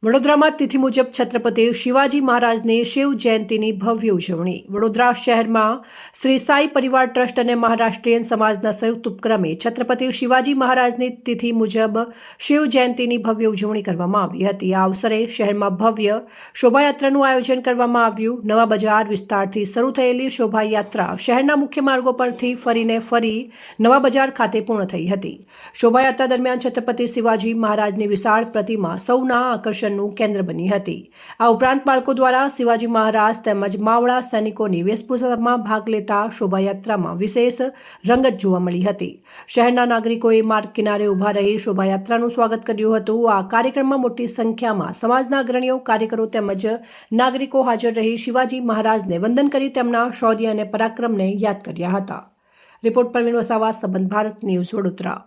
વડોદરામાં તિથિ મુજબ છત્રપતિ શિવાજી મહારાજની શિવ જયંતીની ભવ્ય ઉજવણી. વડોદરા શહેરમાં શ્રી સાઈ પરિવાર ટ્રસ્ટ અને મહારાષ્ટ્રીયન સમાજના સંયુક્ત ઉપક્રમે છત્રપતિ શિવાજી મહારાજની તિથિ મુજબ શિવ જયંતીની ભવ્ય ઉજવણી કરવામાં આવી હતી. આ અવસરે શહેરમાં ભવ્ય શોભાયાત્રાનું આયોજન કરવામાં આવ્યું. નવા બજાર વિસ્તારથી શરૂ થયેલી શોભાયાત્રા શહેરના મુખ્ય માર્ગો પરથી ફરી નવા બજાર ખાતે પૂર્ણ થઈ હતી. શોભાયાત્રા દરમિયાન છત્રપતિ શિવાજી મહારાજની વિશાળ પ્રતિમા સૌના આકર્ષણ નું કેન્દ્ર બની હતી. આ ઉપરાંત બાળકો દ્વારા શિવાજી મહારાજ તેમજ માવડા સૈનિકોની વેશભૂષામાં ભાગ લેતા શોભાયાત્રામાં વિશેષ રંગત જોવા મળી હતી. શહેરના નાગરિકોએ માર્ગ કિનારે ઉભા રહી શોભાયાત્રાનું સ્વાગત કર્યું હતું. આ કાર્યક્રમમાં મોટી સંખ્યામાં સમાજના અગ્રણીઓ, કાર્યકરો તેમજ નાગરિકો હાજર રહી શિવાજી મહારાજને વંદન કરી તેમના શૌર્ય અને પરાક્રમને યાદ કર્યા હતા. રિપોર્ટ પરવીન વસાવા, સંબંધ ભારત ન્યૂઝ, વડોદરા.